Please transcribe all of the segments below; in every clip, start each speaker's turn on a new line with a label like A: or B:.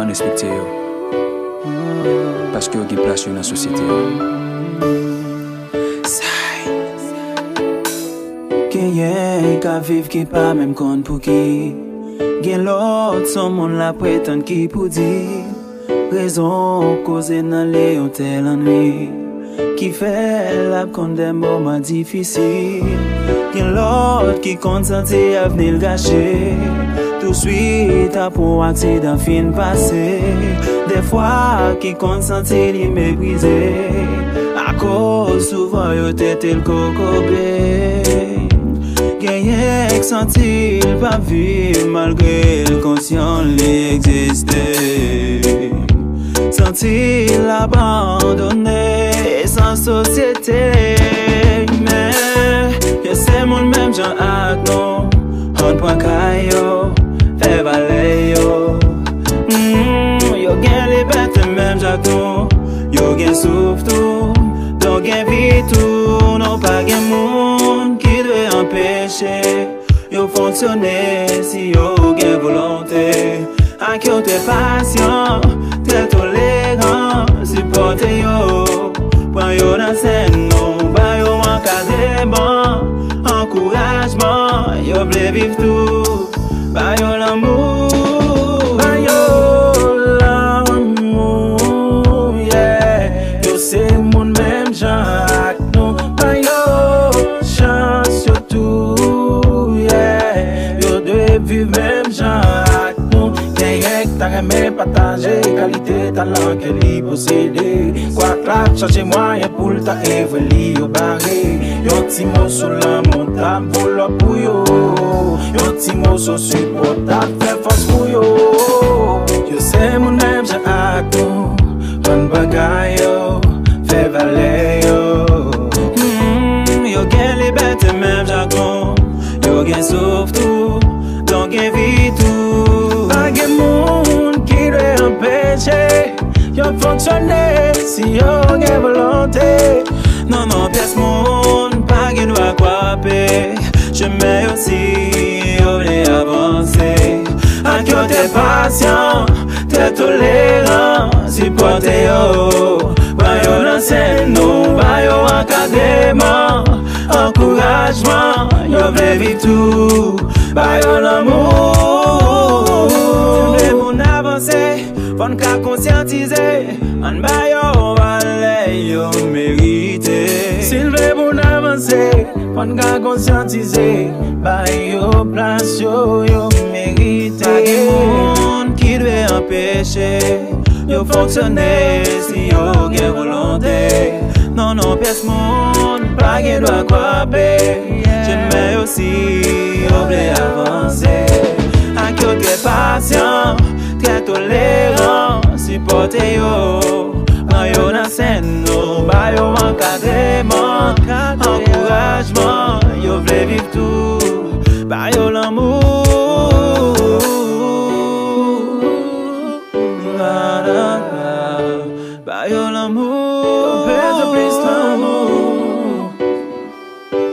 A: respekte yo. Paske yo gen plasyon nan sosyete yo.
B: Gen yen ka viv ki pa mem kon pou ki. Gen lot son moun la prétend ki pou di. Raison cause nan le yon tel ennui. Qui fait la kon des moments difficiles. Gen lot qui consenti à venir le gâcher. Tout suite après un accident fin passé. Des fois qui consenti li mépriser. À cause souvent yo tete le kokobé. Gen ek senti pas vivre malgré le conscient li exister. Senti l'abandonner sans société. Mais que c'est mon même genre ak non. On prend kayo, fait valer yo. Yo gen liberté même jak nou. Yo gen souffle tout, donc gen vie tout. Non pas gen moun qui doit empêcher. Yo fonctionner si yo gen volonté. Ak yo te patient, te tolérant. Supporte yo, pran yo nan sen nou. Ba yo encadrement, encouragement. Yo vle viv tout, ba yo l'amour. Ba yo l'amour, yeah. Yo se moun même jan ak nou. Ba yo chance yo tout, yeah. Yo dwe viv même jan ak nou. T'as aimé partager qualité talent que li possédé. Quoi clap changer moyen pour ta évoluer au barré. Yon ti mot sur l'amour ta boule pour yo. Yon ti mot sur support ta fait force pour yo. Yo sais mon même j'ai ak nou. Bonne bagay yo, fait valer yo. Yo gen liberté même j'ai nou. Yo gen souffle tout, donc gen vie tout. Pas gen moun qui doit empêcher. Yo fonctionner si yo gen volonté. Non, non, pièce moun, pas gen doit kwape. Je mets aussi, yo vle avancer. Ak yo te patient, te tolérant. Supporte yo, ba yo nan sen nou. Ba yo encadrement, encouragement. Yo vle viv tout, ba yo l'amour. Si moun avancer, fon ka conscientiser. An ba yo vale yo mérite. S'il veut moun avancer, fon ka conscientiser. Ba yo place yo mérite. Pas gen moun qui doit empêcher. Yo fonctionner si yo gen volonté. Non, non, pièce moun, pas gen doit kwape. J'aime aussi, yo vle avancer. Ak yo très patient, très tolérant. Supporte yo, ba yo nan sen nou. Ba yo encadrement, encouragement. Yo vle viv tout, ba yo l'amour. Ba yo l'amour, pèse plus l'amour.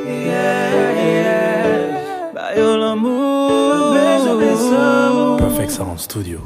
B: Yeah, yeah. Ba yo l'amour, pèse plus l'amour.
C: Perfect Sound Studio.